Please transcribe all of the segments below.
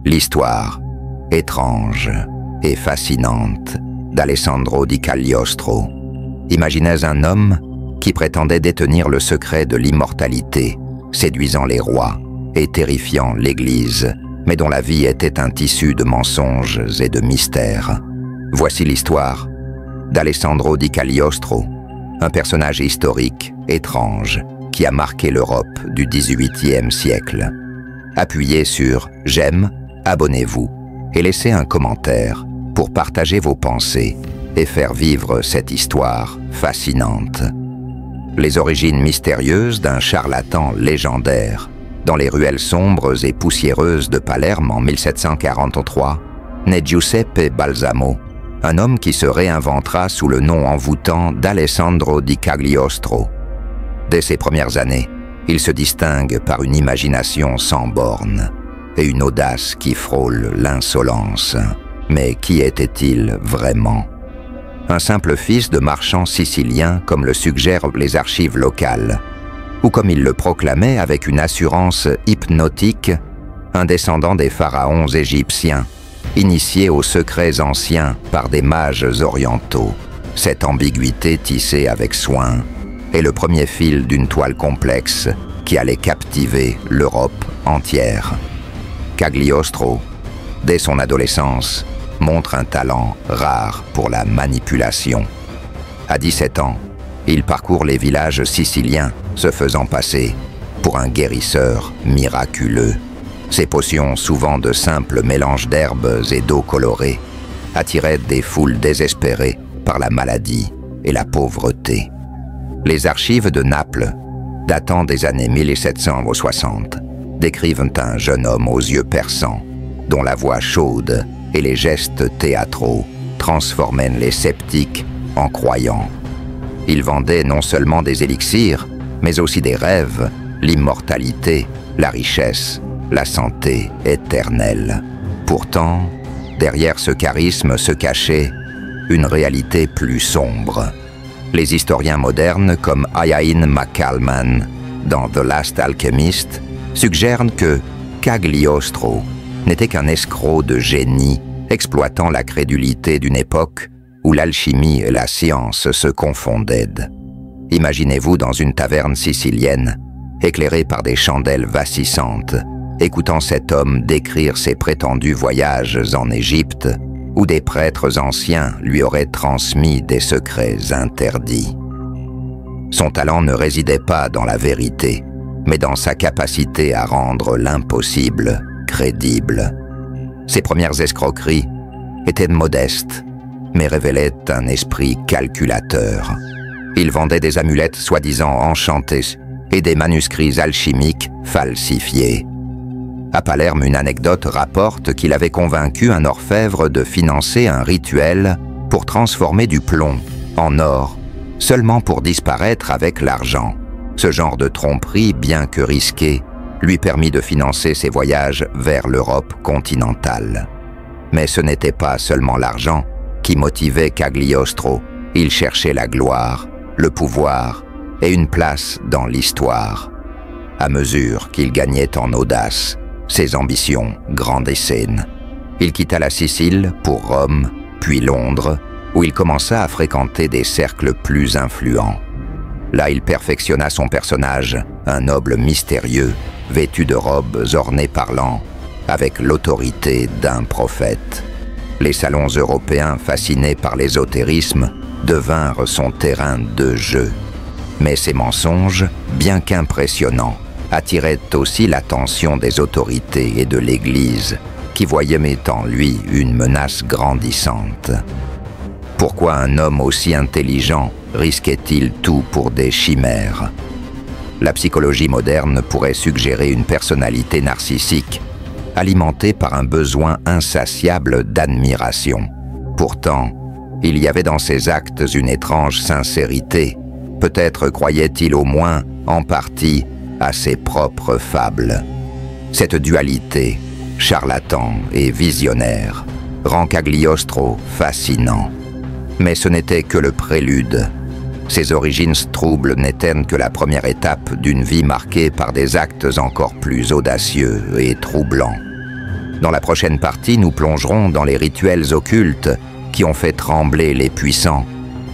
L'histoire étrange et fascinante d'Alessandro Di Cagliostro. Imaginez un homme qui prétendait détenir le secret de l'immortalité, séduisant les rois et terrifiant l'Église, mais dont la vie était un tissu de mensonges et de mystères. Voici l'histoire d'Alessandro Di Cagliostro, un personnage historique, étrange, qui a marqué l'Europe du XVIIIe siècle. Appuyez sur « J'aime », abonnez-vous et laissez un commentaire pour partager vos pensées et faire vivre cette histoire fascinante. Les origines mystérieuses d'un charlatan légendaire. Dans les ruelles sombres et poussiéreuses de Palerme en 1743, naît Giuseppe Balsamo, un homme qui se réinventera sous le nom envoûtant d'Alessandro Di Cagliostro. Dès ses premières années, il se distingue par une imagination sans bornes et une audace qui frôle l'insolence. Mais qui était-il vraiment? Un simple fils de marchand sicilien, comme le suggèrent les archives locales, ou comme il le proclamait avec une assurance hypnotique, un descendant des pharaons égyptiens, initié aux secrets anciens par des mages orientaux. Cette ambiguïté tissée avec soin est le premier fil d'une toile complexe qui allait captiver l'Europe entière. Cagliostro, dès son adolescence, montre un talent rare pour la manipulation. À 17 ans, il parcourt les villages siciliens, se faisant passer pour un guérisseur miraculeux. Ses potions, souvent de simples mélanges d'herbes et d'eau colorée, attiraient des foules désespérées par la maladie et la pauvreté. Les archives de Naples, datant des années 1760, décrivent un jeune homme aux yeux perçants, dont la voix chaude et les gestes théâtraux transformaient les sceptiques en croyants. Il vendait non seulement des élixirs, mais aussi des rêves, l'immortalité, la richesse, la santé éternelle. Pourtant, derrière ce charisme se cachait une réalité plus sombre. Les historiens modernes comme Iain McCalman, dans The Last Alchemist, suggèrent que Cagliostro n'était qu'un escroc de génie exploitant la crédulité d'une époque où l'alchimie et la science se confondaient. Imaginez-vous dans une taverne sicilienne, éclairée par des chandelles vacillantes, écoutant cet homme décrire ses prétendus voyages en Égypte, où des prêtres anciens lui auraient transmis des secrets interdits. Son talent ne résidait pas dans la vérité, mais dans sa capacité à rendre l'impossible crédible. Ses premières escroqueries étaient modestes, mais révélaient un esprit calculateur. Il vendait des amulettes soi-disant enchantées et des manuscrits alchimiques falsifiés. À Palerme, une anecdote rapporte qu'il avait convaincu un orfèvre de financer un rituel pour transformer du plomb en or, seulement pour disparaître avec l'argent. Ce genre de tromperie, bien que risqué, lui permit de financer ses voyages vers l'Europe continentale. Mais ce n'était pas seulement l'argent qui motivait Cagliostro. Il cherchait la gloire, le pouvoir et une place dans l'histoire. À mesure qu'il gagnait en audace, ses ambitions grandissaient. Il quitta la Sicile pour Rome, puis Londres, où il commença à fréquenter des cercles plus influents. Là, il perfectionna son personnage, un noble mystérieux, vêtu de robes ornées parlant, avec l'autorité d'un prophète. Les salons européens, fascinés par l'ésotérisme, devinrent son terrain de jeu. Mais ces mensonges, bien qu'impressionnants, attiraient aussi l'attention des autorités et de l'Église, qui voyaient en lui une menace grandissante. Pourquoi un homme aussi intelligent risquait-il tout pour des chimères? La psychologie moderne pourrait suggérer une personnalité narcissique, alimentée par un besoin insatiable d'admiration. Pourtant, il y avait dans ses actes une étrange sincérité. Peut-être croyait-il au moins, en partie, à ses propres fables. Cette dualité, charlatan et visionnaire, rend Cagliostro fascinant. Mais ce n'était que le prélude. Ses origines troubles n'étaient que la première étape d'une vie marquée par des actes encore plus audacieux et troublants. Dans la prochaine partie, nous plongerons dans les rituels occultes qui ont fait trembler les puissants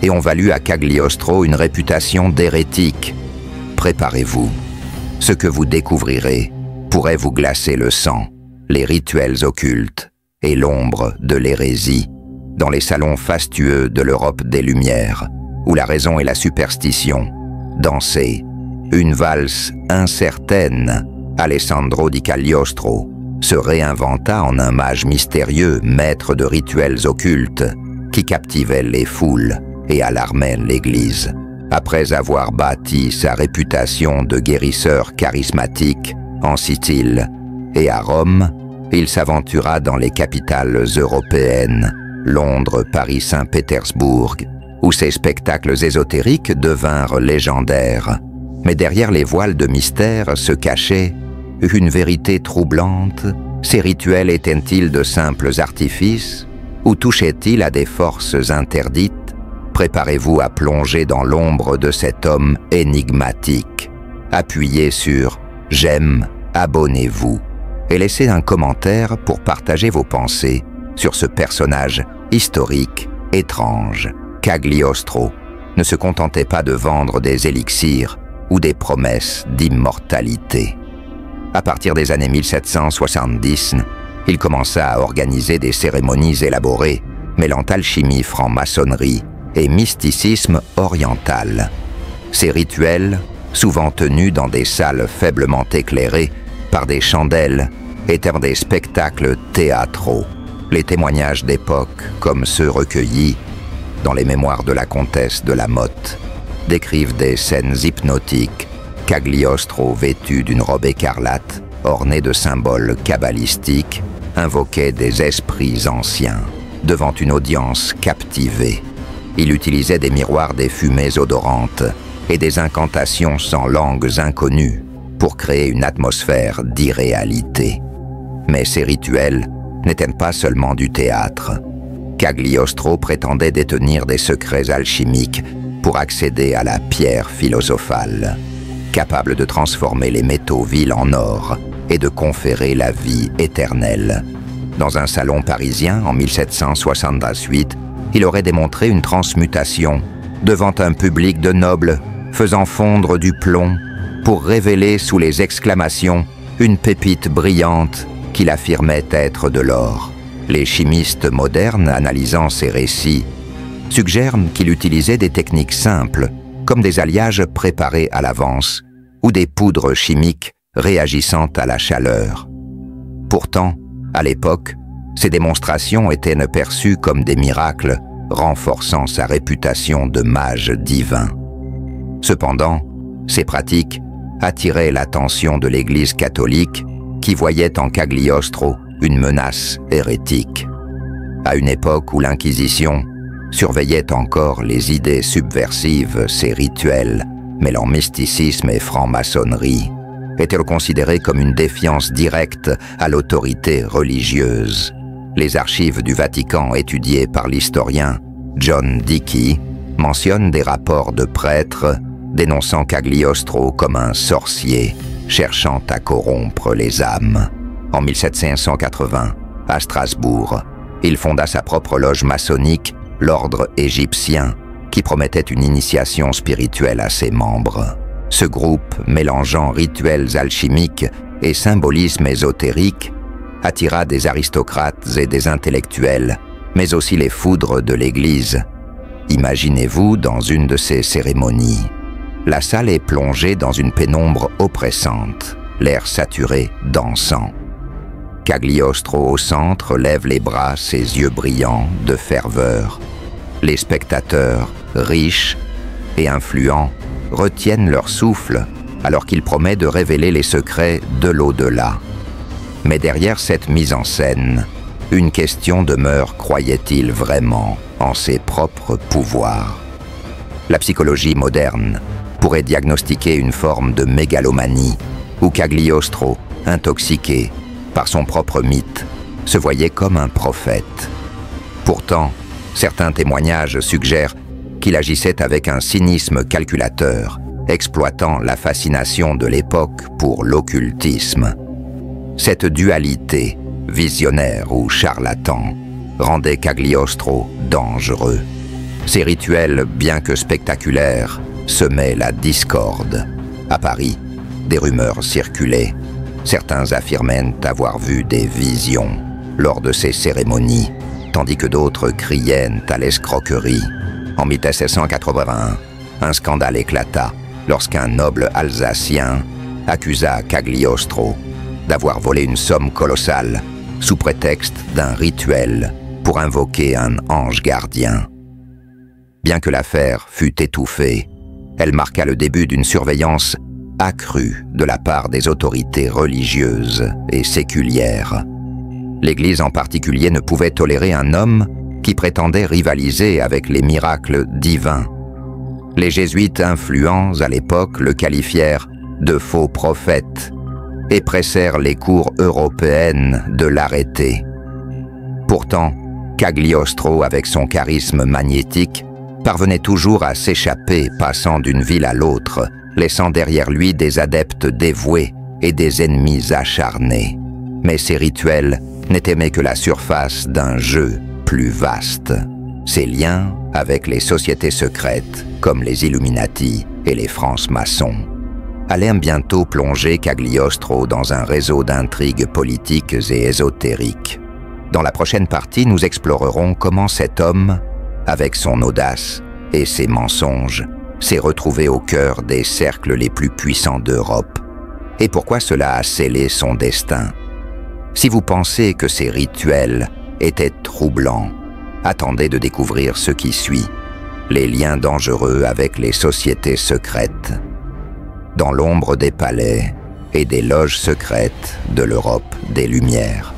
et ont valu à Cagliostro une réputation d'hérétique. Préparez-vous. Ce que vous découvrirez pourrait vous glacer le sang. Les rituels occultes et l'ombre de l'hérésie dans les salons fastueux de l'Europe des Lumières, où la raison et la superstition dansaient une valse incertaine. Alessandro di Cagliostro se réinventa en un mage mystérieux, maître de rituels occultes, qui captivait les foules et alarmait l'Église. Après avoir bâti sa réputation de guérisseur charismatique en Sicile et à Rome, il s'aventura dans les capitales européennes, Londres, Paris, Saint-Pétersbourg, où ses spectacles ésotériques devinrent légendaires. Mais derrière les voiles de mystère se cachait une vérité troublante. Ces rituels étaient-ils de simples artifices ou touchaient-ils à des forces interdites? Préparez-vous à plonger dans l'ombre de cet homme énigmatique. Appuyez sur « J'aime », abonnez-vous et laissez un commentaire pour partager vos pensées sur ce personnage historique, étrange. Cagliostro ne se contentait pas de vendre des élixirs ou des promesses d'immortalité. À partir des années 1770, il commença à organiser des cérémonies élaborées, mêlant alchimie, franc-maçonnerie et mysticisme oriental. Ces rituels, souvent tenus dans des salles faiblement éclairées par des chandelles, étaient des spectacles théâtraux. Les témoignages d'époque, comme ceux recueillis dans les mémoires de la comtesse de la Motte, décrivent des scènes hypnotiques. Cagliostro, vêtu d'une robe écarlate, ornée de symboles kabbalistiques, invoquait des esprits anciens. Devant une audience captivée, il utilisait des miroirs, des fumées odorantes et des incantations sans langues inconnues pour créer une atmosphère d'irréalité. Mais ces rituels n'étaient pas seulement du théâtre. Cagliostro prétendait détenir des secrets alchimiques pour accéder à la pierre philosophale, capable de transformer les métaux vils en or et de conférer la vie éternelle. Dans un salon parisien en 1768, il aurait démontré une transmutation devant un public de nobles, faisant fondre du plomb pour révéler sous les exclamations une pépite brillante qu'il affirmait être de l'or. Les chimistes modernes, analysant ces récits, suggèrent qu'il utilisait des techniques simples, comme des alliages préparés à l'avance, ou des poudres chimiques réagissant à la chaleur. Pourtant, à l'époque, ces démonstrations étaient perçues comme des miracles, renforçant sa réputation de mage divin. Cependant, ces pratiques attiraient l'attention de l'Église catholique, qui voyait en Cagliostro une menace hérétique. À une époque où l'Inquisition surveillait encore les idées subversives, ces rituels, mêlant mysticisme et franc-maçonnerie, étaient considérés comme une défiance directe à l'autorité religieuse. Les archives du Vatican étudiées par l'historien John Dickey mentionnent des rapports de prêtres dénonçant Cagliostro comme un sorcier cherchant à corrompre les âmes. En 1780, à Strasbourg, il fonda sa propre loge maçonnique, l'ordre égyptien, qui promettait une initiation spirituelle à ses membres. Ce groupe, mélangeant rituels alchimiques et symbolisme ésotérique, attira des aristocrates et des intellectuels, mais aussi les foudres de l'Église. Imaginez-vous dans une de ces cérémonies. La salle est plongée dans une pénombre oppressante, l'air saturé d'encens. Cagliostro au centre lève les bras, ses yeux brillants de ferveur. Les spectateurs, riches et influents, retiennent leur souffle alors qu'il promet de révéler les secrets de l'au-delà. Mais derrière cette mise en scène, une question demeure: croyait-il vraiment en ses propres pouvoirs? La psychologie moderne pourrait diagnostiquer une forme de mégalomanie où Cagliostro, intoxiqué par son propre mythe, se voyait comme un prophète. Pourtant, certains témoignages suggèrent qu'il agissait avec un cynisme calculateur, exploitant la fascination de l'époque pour l'occultisme. Cette dualité visionnaire ou charlatan, rendaient Cagliostro dangereux. Ces rituels, bien que spectaculaires, semaient la discorde. À Paris, des rumeurs circulaient. Certains affirmaient avoir vu des visions lors de ces cérémonies, tandis que d'autres criaient à l'escroquerie. En 1781, un scandale éclata lorsqu'un noble alsacien accusa Cagliostro d'avoir volé une somme colossale sous prétexte d'un rituel pour invoquer un ange gardien. Bien que l'affaire fût étouffée, elle marqua le début d'une surveillance accrue de la part des autorités religieuses et séculières. L'Église en particulier ne pouvait tolérer un homme qui prétendait rivaliser avec les miracles divins. Les jésuites influents à l'époque le qualifièrent de faux prophète et pressèrent les cours européennes de l'arrêter. Pourtant, Cagliostro, avec son charisme magnétique, parvenait toujours à s'échapper, passant d'une ville à l'autre, laissant derrière lui des adeptes dévoués et des ennemis acharnés. Mais ces rituels n'étaient que la surface d'un jeu plus vaste. Ses liens avec les sociétés secrètes, comme les Illuminati et les francs-maçons, allaient bientôt plonger Cagliostro dans un réseau d'intrigues politiques et ésotériques. Dans la prochaine partie, nous explorerons comment cet homme, avec son audace et ses mensonges, s'est retrouvé au cœur des cercles les plus puissants d'Europe, et pourquoi cela a scellé son destin. Si vous pensez que ces rituels étaient troublants, attendez de découvrir ce qui suit, les liens dangereux avec les sociétés secrètes. Dans l'ombre des palais et des loges secrètes de l'Europe des Lumières,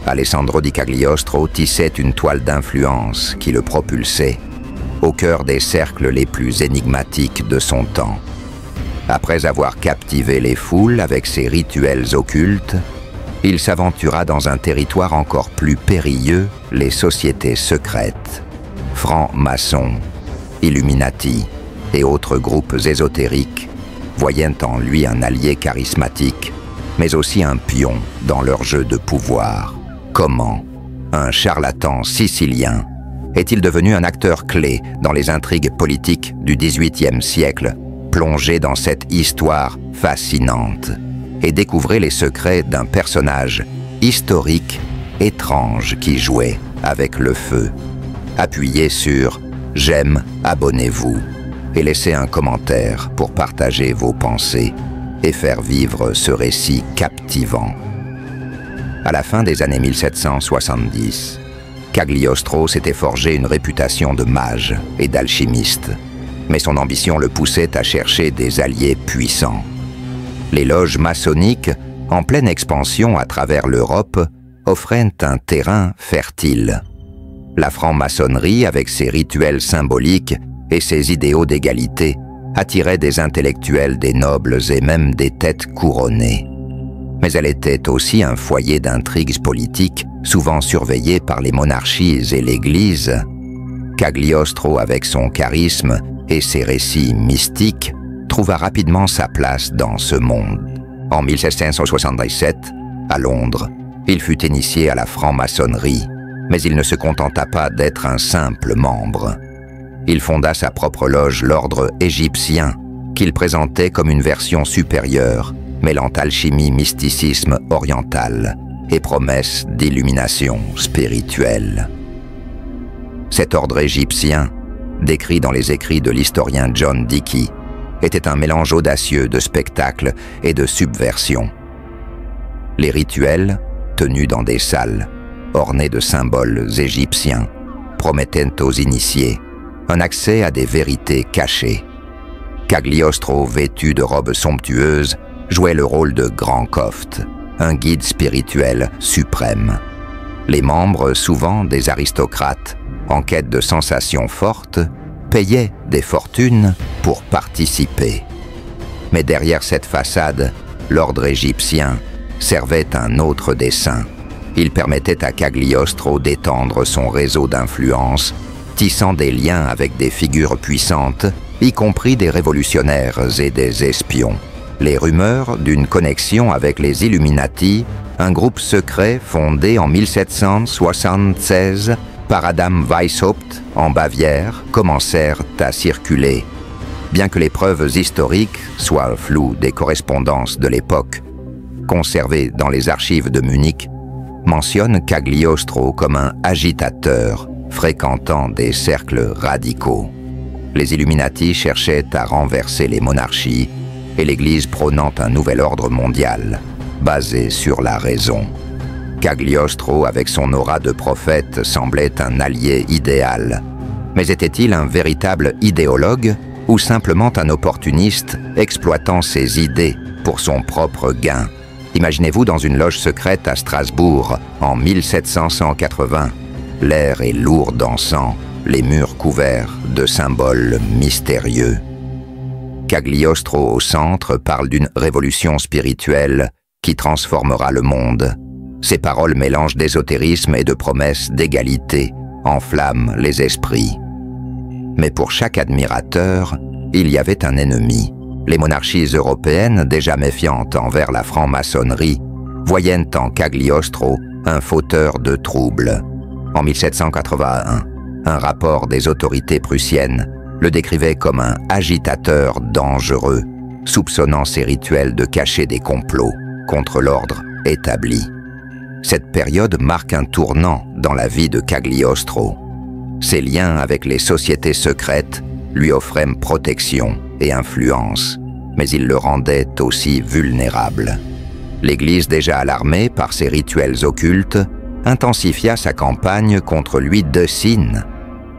Alessandro di Cagliostro tissait une toile d'influence qui le propulsait au cœur des cercles les plus énigmatiques de son temps. Après avoir captivé les foules avec ses rituels occultes, il s'aventura dans un territoire encore plus périlleux, les sociétés secrètes, francs-maçons, Illuminati et autres groupes ésotériques voyant en lui un allié charismatique, mais aussi un pion dans leur jeu de pouvoir. Comment un charlatan sicilien est-il devenu un acteur clé dans les intrigues politiques du XVIIIe siècle, plongé dans cette histoire fascinante, et découvrez les secrets d'un personnage historique, étrange qui jouait avec le feu. Appuyez sur « J'aime », abonnez-vous et laissez un commentaire pour partager vos pensées et faire vivre ce récit captivant. À la fin des années 1770, Cagliostro s'était forgé une réputation de mage et d'alchimiste, mais son ambition le poussait à chercher des alliés puissants. Les loges maçonniques, en pleine expansion à travers l'Europe, offraient un terrain fertile. La franc-maçonnerie, avec ses rituels symboliques et ses idéaux d'égalité, attirait des intellectuels, des nobles et même des têtes couronnées. Mais elle était aussi un foyer d'intrigues politiques, souvent surveillées par les monarchies et l'Église. Cagliostro, avec son charisme et ses récits mystiques, trouva rapidement sa place dans ce monde. En 1777, à Londres, il fut initié à la franc-maçonnerie, mais il ne se contenta pas d'être un simple membre. Il fonda sa propre loge, l'ordre égyptien, qu'il présentait comme une version supérieure, mêlant alchimie, mysticisme oriental et promesse d'illumination spirituelle. Cet ordre égyptien, décrit dans les écrits de l'historien John Dickey, était un mélange audacieux de spectacle et de subversion. Les rituels, tenus dans des salles, ornées de symboles égyptiens, promettaient aux initiés un accès à des vérités cachées. Cagliostro, vêtu de robes somptueuses, jouait le rôle de Grand Cophte, un guide spirituel suprême. Les membres, souvent des aristocrates, en quête de sensations fortes, payaient des fortunes pour participer. Mais derrière cette façade, l'ordre égyptien servait un autre dessein. Il permettait à Cagliostro d'étendre son réseau d'influence, tissant des liens avec des figures puissantes, y compris des révolutionnaires et des espions. Les rumeurs d'une connexion avec les Illuminati un groupe secret fondé en 1776 par Adam Weishaupt en Bavière commencèrent à circuler. Bien que les preuves historiques soient floues des correspondances de l'époque, conservées dans les archives de Munich, mentionnent Cagliostro comme un agitateur fréquentant des cercles radicaux. Les Illuminati cherchaient à renverser les monarchies et l'Église prônant un nouvel ordre mondial, basé sur la raison. Cagliostro, avec son aura de prophète, semblait un allié idéal. Mais était-il un véritable idéologue ou simplement un opportuniste exploitant ses idées pour son propre gain? Imaginez-vous dans une loge secrète à Strasbourg en 1780. L'air est lourd d'encens, les murs couverts de symboles mystérieux. Cagliostro au centre parle d'une révolution spirituelle qui transformera le monde. Ses paroles mélangent d'ésotérisme et de promesses d'égalité, enflamment les esprits. Mais pour chaque admirateur, il y avait un ennemi. Les monarchies européennes, déjà méfiantes envers la franc-maçonnerie, voyaient en Cagliostro un fauteur de troubles. En 1781, un rapport des autorités prussiennes le décrivait comme un agitateur dangereux, soupçonnant ses rituels de cacher des complots contre l'ordre établi. Cette période marque un tournant dans la vie de Cagliostro. Ses liens avec les sociétés secrètes lui offraient protection et influence, mais ils le rendaient aussi vulnérable. L'Église, déjà alarmée par ses rituels occultes, intensifia sa campagne contre lui de Sine.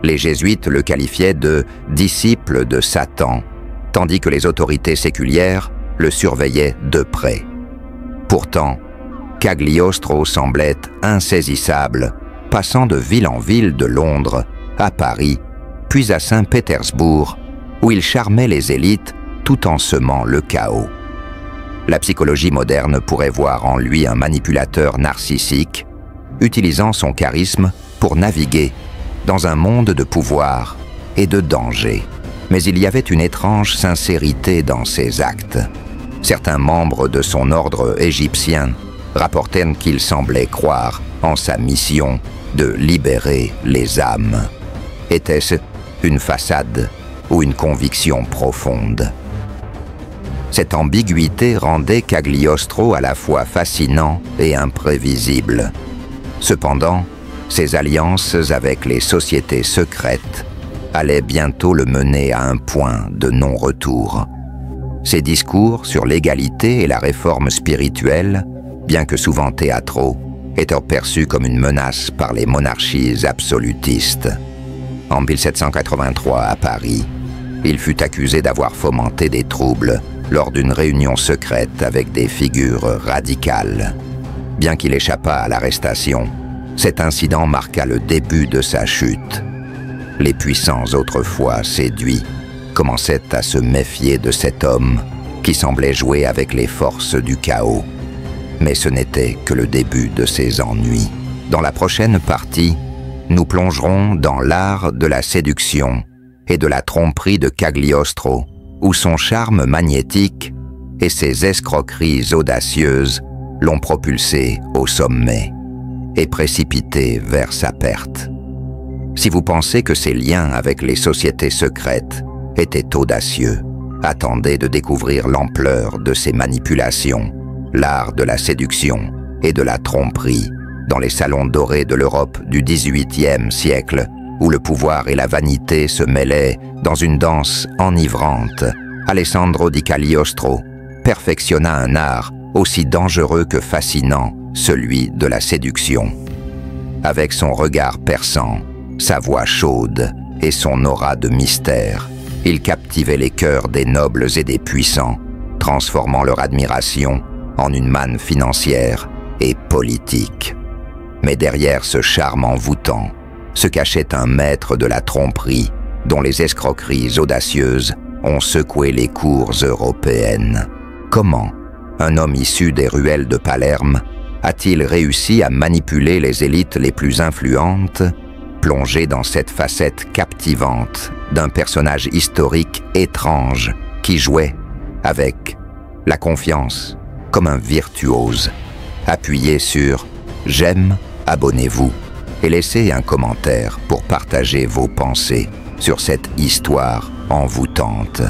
Les jésuites le qualifiaient de « disciple de Satan », tandis que les autorités séculières le surveillaient de près. Pourtant, Cagliostro semblait insaisissable, passant de ville en ville de Londres à Paris, puis à Saint-Pétersbourg, où il charmait les élites tout en semant le chaos. La psychologie moderne pourrait voir en lui un manipulateur narcissique, utilisant son charisme pour naviguer dans un monde de pouvoir et de danger. Mais il y avait une étrange sincérité dans ses actes. Certains membres de son ordre égyptien rapportèrent qu'il semblait croire en sa mission de libérer les âmes. Était-ce une façade ou une conviction profonde? Cette ambiguïté rendait Cagliostro à la fois fascinant et imprévisible. Cependant, ses alliances avec les sociétés secrètes allaient bientôt le mener à un point de non-retour. Ses discours sur l'égalité et la réforme spirituelle, bien que souvent théâtraux, étaient perçus comme une menace par les monarchies absolutistes. En 1783, à Paris, il fut accusé d'avoir fomenté des troubles lors d'une réunion secrète avec des figures radicales. Bien qu'il échappât à l'arrestation, cet incident marqua le début de sa chute. Les puissants autrefois séduits commençaient à se méfier de cet homme qui semblait jouer avec les forces du chaos. Mais ce n'était que le début de ses ennuis. Dans la prochaine partie, nous plongerons dans l'art de la séduction et de la tromperie de Cagliostro, où son charme magnétique et ses escroqueries audacieuses l'ont propulsé au sommet et précipité vers sa perte. Si vous pensez que ses liens avec les sociétés secrètes étaient audacieux, attendez de découvrir l'ampleur de ses manipulations, l'art de la séduction et de la tromperie dans les salons dorés de l'Europe du XVIIIe siècle, où le pouvoir et la vanité se mêlaient dans une danse enivrante. Alessandro di Cagliostro perfectionna un art aussi dangereux que fascinant, celui de la séduction. Avec son regard perçant, sa voix chaude et son aura de mystère, il captivait les cœurs des nobles et des puissants, transformant leur admiration en une manne financière et politique. Mais derrière ce charme envoûtant se cachait un maître de la tromperie dont les escroqueries audacieuses ont secoué les cours européennes. Comment un homme issu des ruelles de Palerme a-t-il réussi à manipuler les élites les plus influentes, plongé dans cette facette captivante d'un personnage historique étrange qui jouait avec la confiance comme un virtuose, Appuyez sur « J'aime », abonnez-vous et laissez un commentaire pour partager vos pensées sur cette histoire envoûtante.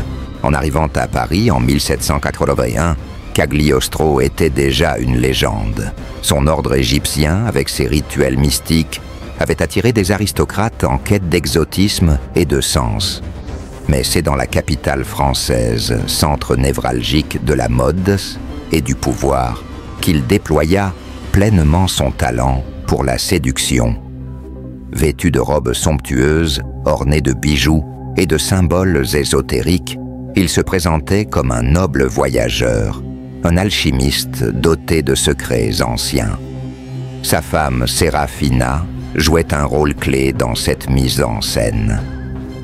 En arrivant à Paris en 1781, Cagliostro était déjà une légende. Son ordre égyptien, avec ses rituels mystiques, avait attiré des aristocrates en quête d'exotisme et de sens. Mais c'est dans la capitale française, centre névralgique de la mode et du pouvoir, qu'il déploya pleinement son talent pour la séduction. Vêtu de robes somptueuses, ornées de bijoux et de symboles ésotériques, il se présentait comme un noble voyageur, un alchimiste doté de secrets anciens. Sa femme Séraphina jouait un rôle clé dans cette mise en scène.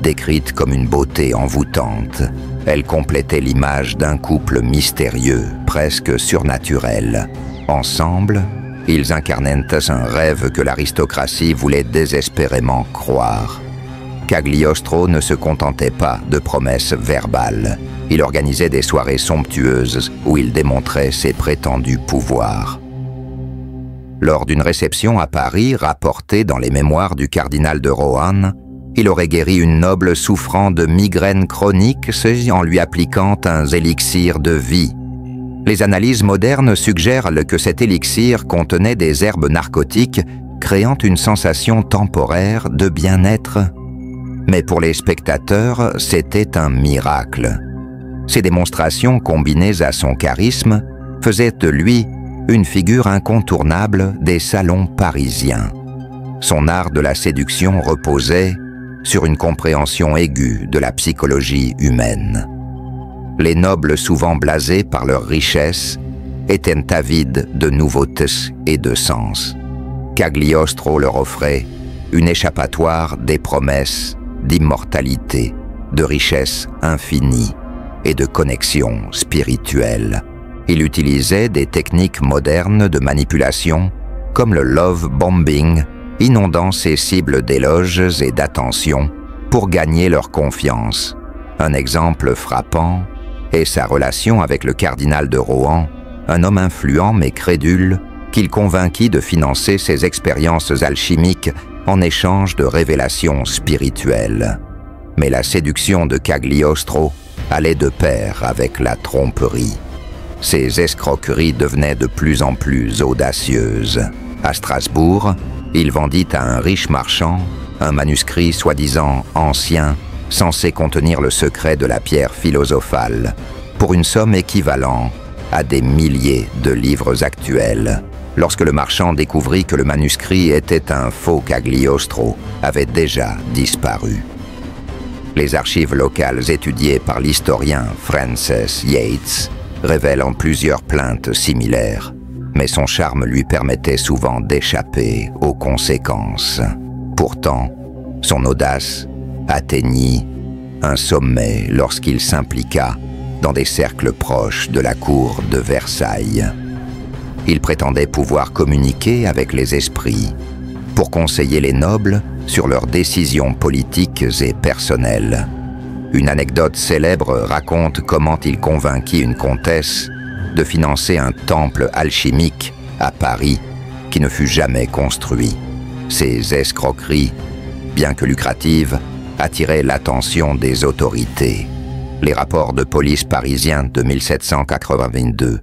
Décrite comme une beauté envoûtante, elle complétait l'image d'un couple mystérieux, presque surnaturel. Ensemble, ils incarnaient un rêve que l'aristocratie voulait désespérément croire. Cagliostro ne se contentait pas de promesses verbales. Il organisait des soirées somptueuses où il démontrait ses prétendus pouvoirs. Lors d'une réception à Paris rapportée dans les mémoires du cardinal de Rohan, il aurait guéri une noble souffrant de migraine chronique en lui appliquant un élixir de vie. Les analyses modernes suggèrent que cet élixir contenait des herbes narcotiques créant une sensation temporaire de bien-être. Mais pour les spectateurs, c'était un miracle. Ces démonstrations combinées à son charisme faisaient de lui une figure incontournable des salons parisiens. Son art de la séduction reposait sur une compréhension aiguë de la psychologie humaine. Les nobles, souvent blasés par leur richesse, étaient avides de nouveautés et de sens. Cagliostro leur offrait une échappatoire des promesses d'immortalité, de richesse infinie et de connexion spirituelle. Il utilisait des techniques modernes de manipulation, comme le love bombing, inondant ses cibles d'éloges et d'attention pour gagner leur confiance. Un exemple frappant est sa relation avec le cardinal de Rohan, un homme influent mais crédule, qu'il convainquit de financer ses expériences alchimiques en échange de révélations spirituelles. Mais la séduction de Cagliostro allait de pair avec la tromperie. Ses escroqueries devenaient de plus en plus audacieuses. À Strasbourg, il vendit à un riche marchand un manuscrit soi-disant ancien, censé contenir le secret de la pierre philosophale, pour une somme équivalente à des milliers de livres actuels. Lorsque le marchand découvrit que le manuscrit était un faux Cagliostro, avait déjà disparu. Les archives locales étudiées par l'historien Francis Yates révèlent en plusieurs plaintes similaires, mais son charme lui permettait souvent d'échapper aux conséquences. Pourtant, son audace atteignit un sommet lorsqu'il s'impliqua dans des cercles proches de la cour de Versailles. Il prétendait pouvoir communiquer avec les esprits pour conseiller les nobles sur leurs décisions politiques et personnelles. Une anecdote célèbre raconte comment il convainquit une comtesse de financer un temple alchimique à Paris qui ne fut jamais construit. Ces escroqueries, bien que lucratives, attiraient l'attention des autorités. Les rapports de police parisiens de 1782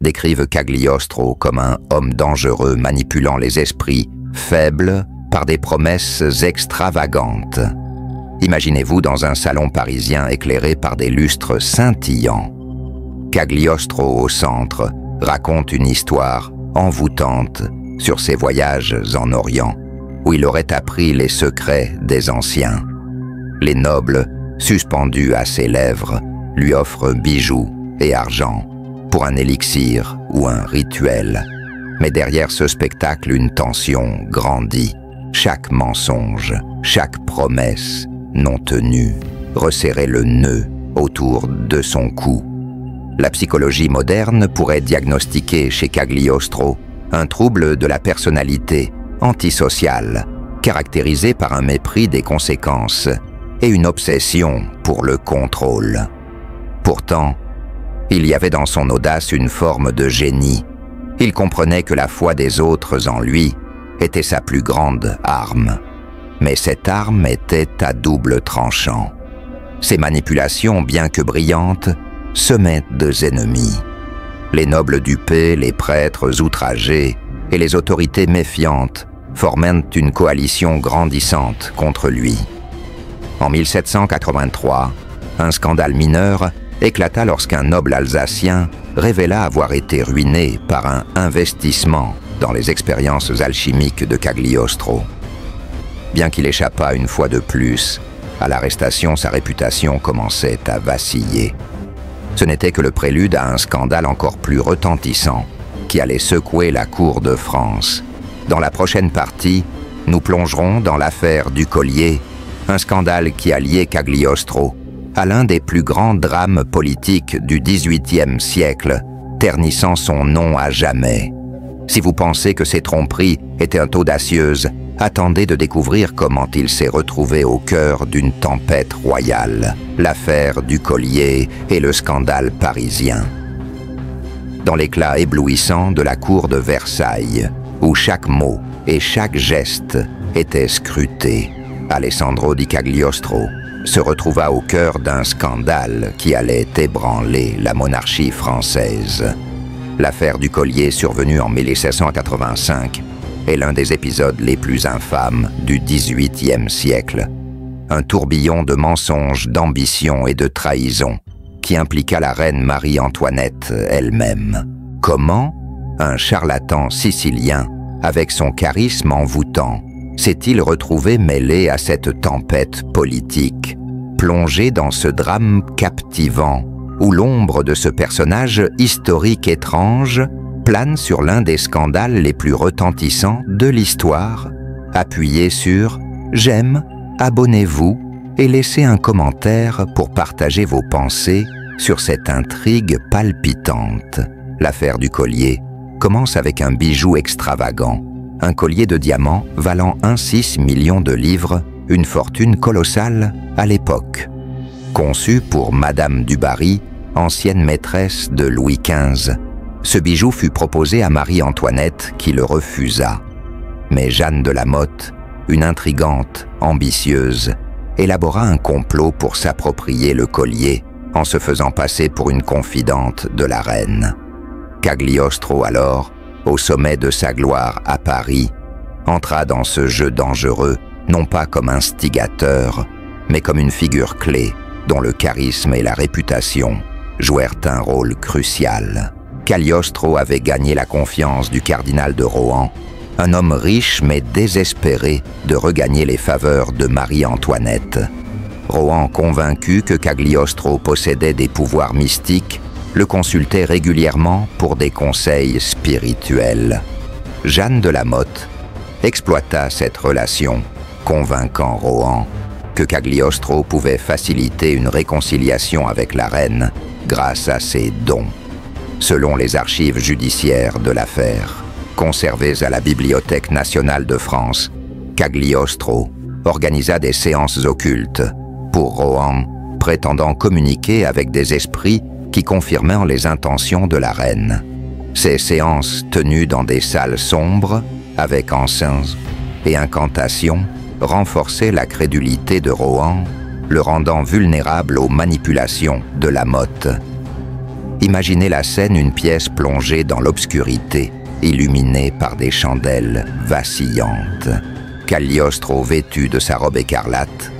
décrivent Cagliostro comme un homme dangereux manipulant les esprits faibles par des promesses extravagantes. Imaginez-vous dans un salon parisien éclairé par des lustres scintillants. Cagliostro au centre raconte une histoire envoûtante sur ses voyages en Orient, où il aurait appris les secrets des anciens. Les nobles, suspendus à ses lèvres, lui offrent bijoux et argent pour un élixir ou un rituel. Mais derrière ce spectacle, une tension grandit. Chaque mensonge, chaque promesse non tenue resserrait le nœud autour de son cou. La psychologie moderne pourrait diagnostiquer chez Cagliostro un trouble de la personnalité antisociale, caractérisé par un mépris des conséquences et une obsession pour le contrôle. Pourtant, il y avait dans son audace une forme de génie, Il comprenait que la foi des autres en lui était sa plus grande arme. Mais cette arme était à double tranchant. Ses manipulations, bien que brillantes, semaient deux ennemis. Les nobles dupés, les prêtres outragés et les autorités méfiantes formèrent une coalition grandissante contre lui. En 1783, un scandale mineur éclata lorsqu'un noble alsacien révéla avoir été ruiné par un investissement dans les expériences alchimiques de Cagliostro. Bien qu'il échappât une fois de plus à l'arrestation, sa réputation commençait à vaciller. Ce n'était que le prélude à un scandale encore plus retentissant qui allait secouer la cour de France. Dans la prochaine partie, nous plongerons dans l'affaire du collier, un scandale qui a lié Cagliostro à l'un des plus grands drames politiques du XVIIIe siècle, ternissant son nom à jamais. Si vous pensez que ces tromperies étaient audacieuses, attendez de découvrir comment il s'est retrouvé au cœur d'une tempête royale, l'affaire du collier et le scandale parisien. Dans l'éclat éblouissant de la cour de Versailles, où chaque mot et chaque geste étaient scrutés, Alessandro di Cagliostro se retrouva au cœur d'un scandale qui allait ébranler la monarchie française. L'affaire du collier survenue en 1785 est l'un des épisodes les plus infâmes du XVIIIe siècle. Un tourbillon de mensonges, d'ambition et de trahison qui impliqua la reine Marie-Antoinette elle-même. Comment un charlatan sicilien, avec son charisme envoûtant, s'est-il retrouvé mêlé à cette tempête politique, plongé dans ce drame captivant, où l'ombre de ce personnage historique étrange plane sur l'un des scandales les plus retentissants de l'histoire, appuyé sur « J'aime », abonnez-vous et laissez un commentaire pour partager vos pensées sur cette intrigue palpitante. L'affaire du collier commence avec un bijou extravagant, un collier de diamants valant 1,6 million de livres, une fortune colossale à l'époque. Conçu pour Madame du Barry, ancienne maîtresse de Louis XV, ce bijou fut proposé à Marie-Antoinette qui le refusa. Mais Jeanne de La Motte, une intrigante, ambitieuse, élabora un complot pour s'approprier le collier en se faisant passer pour une confidente de la reine. Cagliostro alors, au sommet de sa gloire à Paris, entra dans ce jeu dangereux, non pas comme instigateur, mais comme une figure clé dont le charisme et la réputation jouèrent un rôle crucial. Cagliostro avait gagné la confiance du cardinal de Rohan, un homme riche mais désespéré de regagner les faveurs de Marie-Antoinette. Rohan, convaincu que Cagliostro possédait des pouvoirs mystiques, le consultait régulièrement pour des conseils spirituels. Jeanne de La Motte exploita cette relation, convainquant Rohan que Cagliostro pouvait faciliter une réconciliation avec la reine grâce à ses dons. Selon les archives judiciaires de l'affaire, conservées à la Bibliothèque nationale de France, Cagliostro organisa des séances occultes pour Rohan, prétendant communiquer avec des esprits qui confirmèrent les intentions de la reine. Ces séances tenues dans des salles sombres, avec encens et incantations, renforçaient la crédulité de Rohan, le rendant vulnérable aux manipulations de La Motte. Imaginez la scène, une pièce plongée dans l'obscurité, illuminée par des chandelles vacillantes. Cagliostro, vêtu de sa robe écarlate,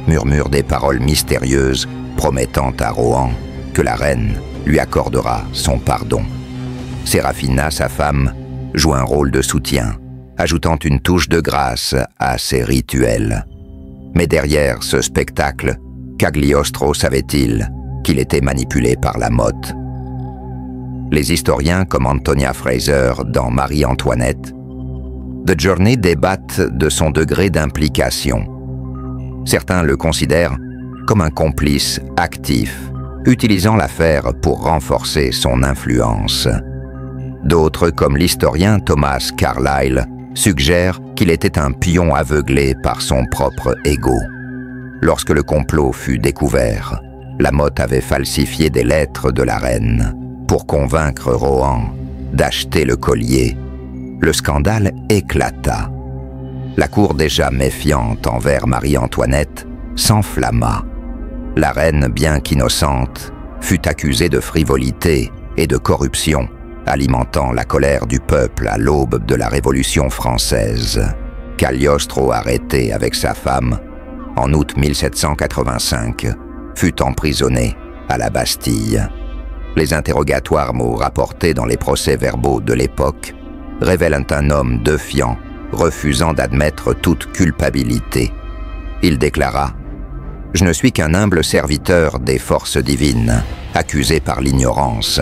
murmure des paroles mystérieuses promettant à Rohan que la reine lui accordera son pardon. Serafina, sa femme, joue un rôle de soutien, ajoutant une touche de grâce à ses rituels. Mais derrière ce spectacle, Cagliostro savait-il qu'il était manipulé par La Motte. Les historiens comme Antonia Fraser dans Marie-Antoinette de Journey débattent de son degré d'implication. Certains le considèrent comme un complice actif, utilisant l'affaire pour renforcer son influence. D'autres, comme l'historien Thomas Carlyle, suggèrent qu'il était un pion aveuglé par son propre ego. Lorsque le complot fut découvert, La Motte avait falsifié des lettres de la reine pour convaincre Rohan d'acheter le collier, le scandale éclata. La cour déjà méfiante envers Marie-Antoinette s'enflamma. La reine, bien qu'innocente, fut accusée de frivolité et de corruption, alimentant la colère du peuple à l'aube de la Révolution française. Cagliostro, arrêté avec sa femme, en août 1785, fut emprisonné à la Bastille. Les interrogatoires mots rapportés dans les procès-verbaux de l'époque révèlent un homme défiant, refusant d'admettre toute culpabilité. Il déclara « Je ne suis qu'un humble serviteur des forces divines, accusé par l'ignorance. »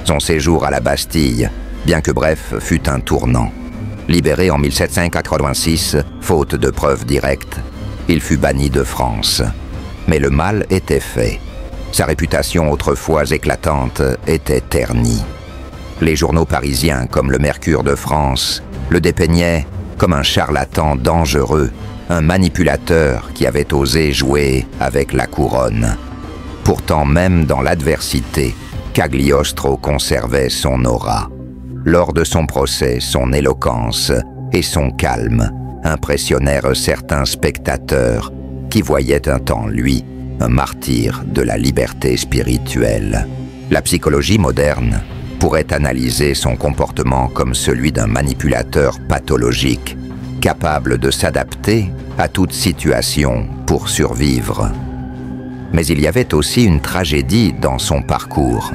Son séjour à la Bastille, bien que bref, fut un tournant. Libéré en 1786, faute de preuves directes, il fut banni de France. Mais le mal était fait. Sa réputation autrefois éclatante était ternie. Les journaux parisiens, comme le Mercure de France, le dépeignaient comme un charlatan dangereux, un manipulateur qui avait osé jouer avec la couronne. Pourtant, même dans l'adversité, Cagliostro conservait son aura. Lors de son procès, son éloquence et son calme impressionnèrent certains spectateurs qui voyaient en lui un martyr de la liberté spirituelle. La psychologie moderne pourrait analyser son comportement comme celui d'un manipulateur pathologique, capable de s'adapter à toute situation pour survivre. Mais il y avait aussi une tragédie dans son parcours.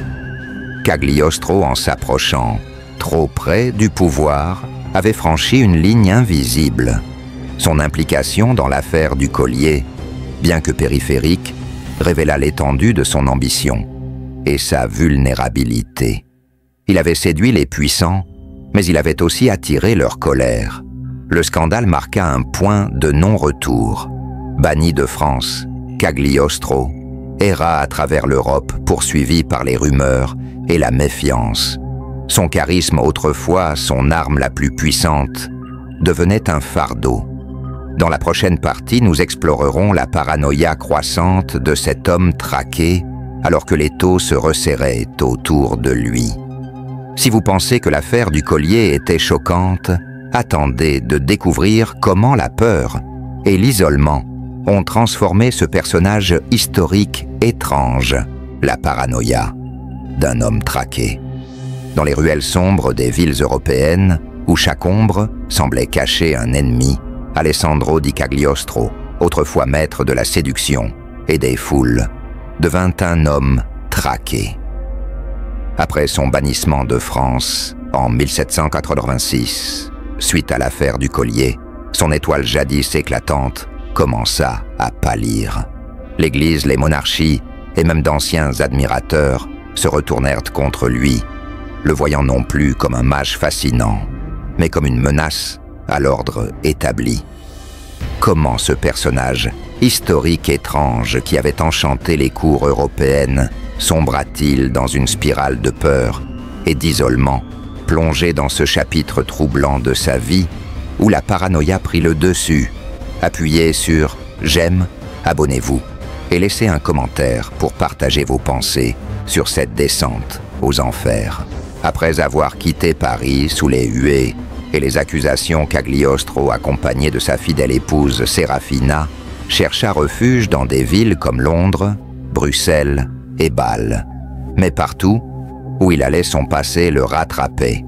Cagliostro, en s'approchant trop près du pouvoir, avait franchi une ligne invisible. Son implication dans l'affaire du collier, bien que périphérique, révéla l'étendue de son ambition et sa vulnérabilité. Il avait séduit les puissants, mais il avait aussi attiré leur colère. Le scandale marqua un point de non-retour. Banni de France, Cagliostro erra à travers l'Europe, poursuivi par les rumeurs et la méfiance. Son charisme, autrefois son arme la plus puissante, devenait un fardeau. Dans la prochaine partie, nous explorerons la paranoïa croissante de cet homme traqué alors que les taux se resserraient autour de lui. Si vous pensez que l'affaire du collier était choquante, attendez de découvrir comment la peur et l'isolement ont transformé ce personnage historique étrange, la paranoïa d'un homme traqué. Dans les ruelles sombres des villes européennes, où chaque ombre semblait cacher un ennemi, Alessandro di Cagliostro, autrefois maître de la séduction et des foules, devint un homme traqué. Après son bannissement de France en 1786, suite à l'affaire du collier, son étoile jadis éclatante commença à pâlir. L'Église, les monarchies et même d'anciens admirateurs se retournèrent contre lui, le voyant non plus comme un mage fascinant, mais comme une menace à l'ordre établi. Comment ce personnage historique étrange qui avait enchanté les cours européennes sombra-t-il dans une spirale de peur et d'isolement, plongé dans ce chapitre troublant de sa vie où la paranoïa prit le dessus? Appuyez sur « J'aime », abonnez-vous et laissez un commentaire pour partager vos pensées sur cette descente aux enfers. Après avoir quitté Paris sous les huées et les accusations, Cagliostro, accompagné de sa fidèle épouse Serafina, chercha refuge dans des villes comme Londres, Bruxelles et Bâle. Mais partout où il allait, son passé le rattrapait.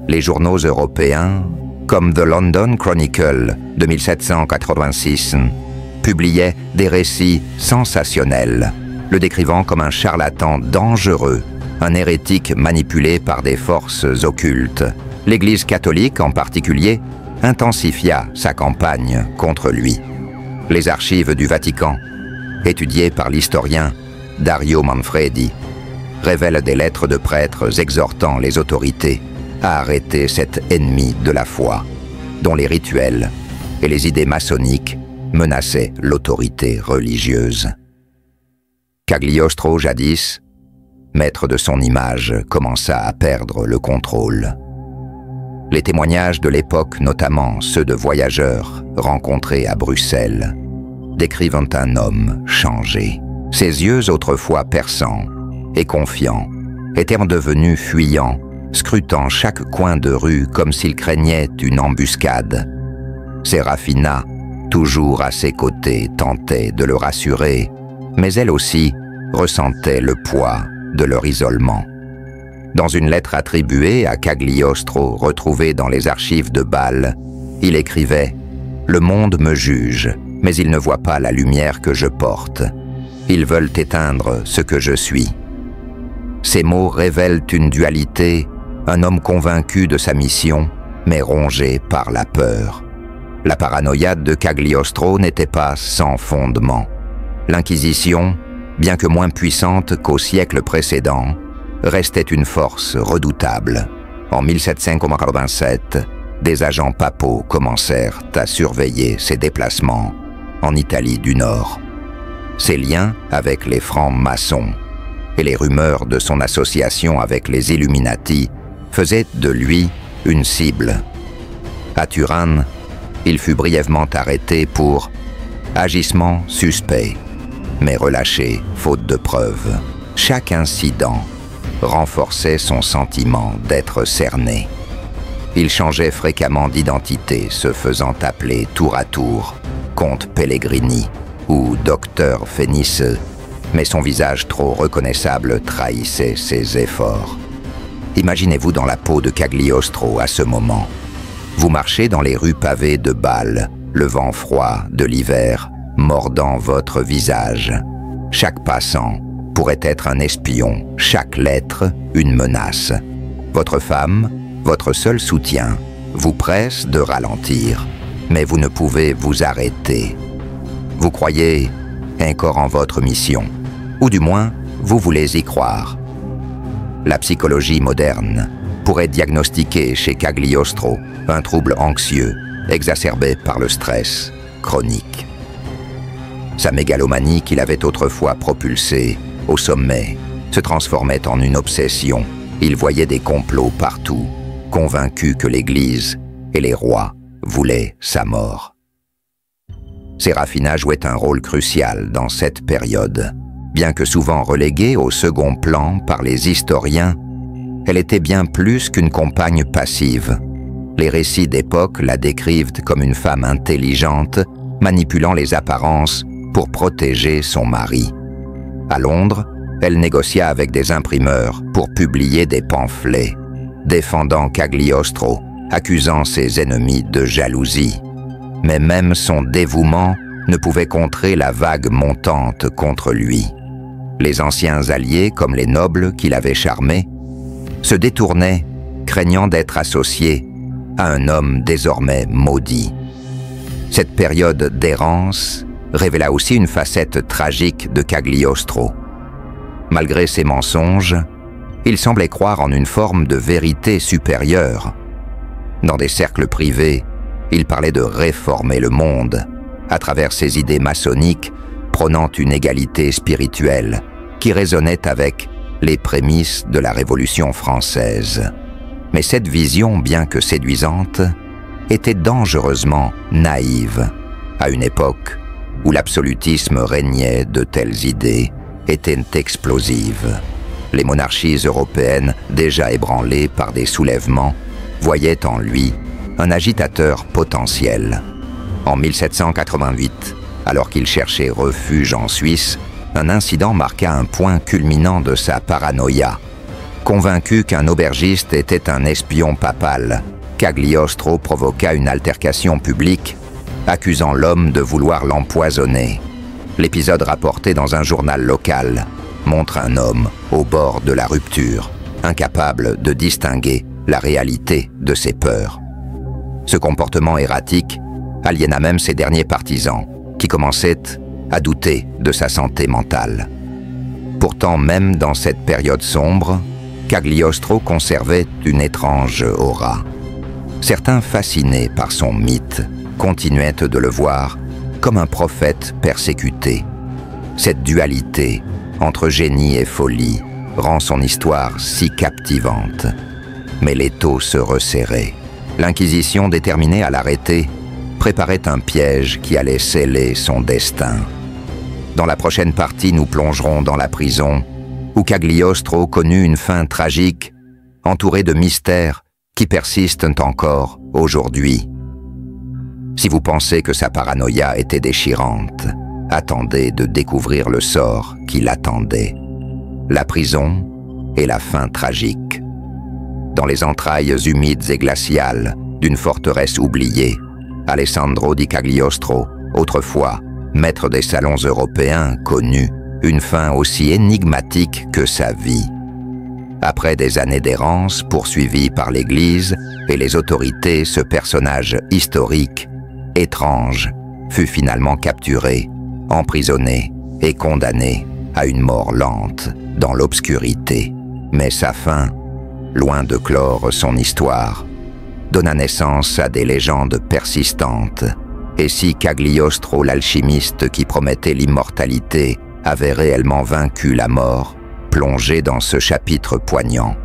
Les journaux européens, comme The London Chronicle de 1786, publiaient des récits sensationnels, le décrivant comme un charlatan dangereux, un hérétique manipulé par des forces occultes. L'Église catholique, en particulier, intensifia sa campagne contre lui. Les archives du Vatican, étudiées par l'historien Dario Manfredi, révèlent des lettres de prêtres exhortant les autorités à arrêter cet ennemi de la foi, dont les rituels et les idées maçonniques menaçaient l'autorité religieuse. Cagliostro, jadis, maître de son image, commença à perdre le contrôle. Les témoignages de l'époque, notamment ceux de voyageurs rencontrés à Bruxelles, décrivent un homme changé. Ses yeux, autrefois perçants et confiants, étaient devenus fuyants scrutant chaque coin de rue comme s'il craignait une embuscade. Serafina, toujours à ses côtés, tentait de le rassurer, mais elle aussi ressentait le poids de leur isolement. Dans une lettre attribuée à Cagliostro, retrouvée dans les archives de Bâle, il écrivait « Le monde me juge, mais il ne voit pas la lumière que je porte. Ils veulent éteindre ce que je suis. » Ces mots révèlent une dualité, un homme convaincu de sa mission, mais rongé par la peur. La paranoïa de Cagliostro n'était pas sans fondement. L'Inquisition, bien que moins puissante qu'au siècle précédent, restait une force redoutable. En 1787, des agents papaux commencèrent à surveiller ses déplacements en Italie du Nord. Ses liens avec les francs-maçons et les rumeurs de son association avec les Illuminati faisaient de lui une cible. À Turin, il fut brièvement arrêté pour agissement suspect, mais relâché faute de preuves. Chaque incident renforçait son sentiment d'être cerné. Il changeait fréquemment d'identité, se faisant appeler tour à tour Comte Pellegrini ou Docteur Fénisseux, mais son visage trop reconnaissable trahissait ses efforts. Imaginez-vous dans la peau de Cagliostro à ce moment. Vous marchez dans les rues pavées de Bâle, le vent froid de l'hiver mordant votre visage. Chaque passant pourrait être un espion, chaque lettre une menace. Votre femme, votre seul soutien, vous presse de ralentir, mais vous ne pouvez vous arrêter. Vous croyez encore en votre mission, ou du moins, vous voulez y croire. La psychologie moderne pourrait diagnostiquer chez Cagliostro un trouble anxieux exacerbé par le stress chronique. Sa mégalomanie qu'il avait autrefois propulsée au sommet se transformait en une obsession. Il voyait des complots partout, convaincu que l'Église et les rois voulaient sa mort. Serafina jouait un rôle crucial dans cette période. Bien que souvent reléguée au second plan par les historiens, elle était bien plus qu'une compagne passive. Les récits d'époque la décrivent comme une femme intelligente, manipulant les apparences pour protéger son mari. À Londres, elle négocia avec des imprimeurs pour publier des pamphlets, défendant Cagliostro, accusant ses ennemis de jalousie. Mais même son dévouement ne pouvait contrer la vague montante contre lui. Les anciens alliés, comme les nobles qui l'avaient charmé, se détournaient, craignant d'être associés à un homme désormais maudit. Cette période d'errance révéla aussi une facette tragique de Cagliostro. Malgré ses mensonges, il semblait croire en une forme de vérité supérieure. Dans des cercles privés, il parlait de réformer le monde, à travers ses idées maçonniques prônant une égalité spirituelle qui résonnait avec les prémices de la Révolution française. Mais cette vision, bien que séduisante, était dangereusement naïve. À une époque où l'absolutisme régnait, de telles idées étaient explosives. Les monarchies européennes, déjà ébranlées par des soulèvements, voyaient en lui un agitateur potentiel. En 1788, alors qu'il cherchait refuge en Suisse, un incident marqua un point culminant de sa paranoïa. Convaincu qu'un aubergiste était un espion papal, Cagliostro provoqua une altercation publique, accusant l'homme de vouloir l'empoisonner. L'épisode rapporté dans un journal local montre un homme au bord de la rupture, incapable de distinguer la réalité de ses peurs. Ce comportement erratique aliéna même ses derniers partisans, qui commençaient à douter de sa santé mentale. Pourtant, même dans cette période sombre, Cagliostro conservait une étrange aura. Certains, fascinés par son mythe, continuaient de le voir comme un prophète persécuté. Cette dualité entre génie et folie rend son histoire si captivante. Mais l'étau se resserrait. L'Inquisition, déterminée à l'arrêter, préparait un piège qui allait sceller son destin. Dans la prochaine partie, nous plongerons dans la prison, où Cagliostro connut une fin tragique entouré de mystères qui persistent encore aujourd'hui. Si vous pensez que sa paranoïa était déchirante, attendez de découvrir le sort qui l'attendait. La prison et la fin tragique. Dans les entrailles humides et glaciales d'une forteresse oubliée, Alessandro Di Cagliostro, autrefois maître des salons européens, connut une fin aussi énigmatique que sa vie. Après des années d'errance poursuivi par l'Église et les autorités, ce personnage historique, étrange, fut finalement capturé, emprisonné et condamné à une mort lente dans l'obscurité. Mais sa fin, loin de clore son histoire, donna naissance à des légendes persistantes. Et si Cagliostro, l'alchimiste qui promettait l'immortalité, avait réellement vaincu la mort, plongez dans ce chapitre poignant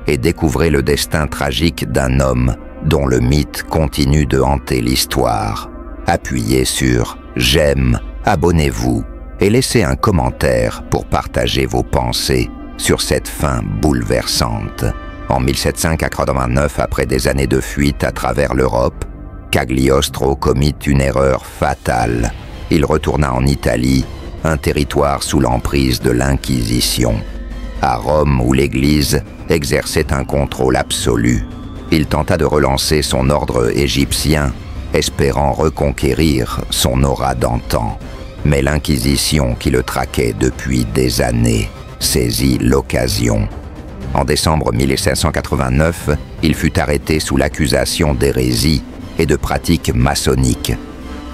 et découvrez le destin tragique d'un homme dont le mythe continue de hanter l'histoire. Appuyez sur « J'aime », abonnez-vous et laissez un commentaire pour partager vos pensées sur cette fin bouleversante. En 1789, après des années de fuite à travers l'Europe, Cagliostro commit une erreur fatale. Il retourna en Italie, un territoire sous l'emprise de l'Inquisition. À Rome, où l'Église exerçait un contrôle absolu, il tenta de relancer son ordre égyptien, espérant reconquérir son aura d'antan. Mais l'Inquisition, qui le traquait depuis des années, saisit l'occasion. En décembre 1589, il fut arrêté sous l'accusation d'hérésie et de pratiques maçonniques.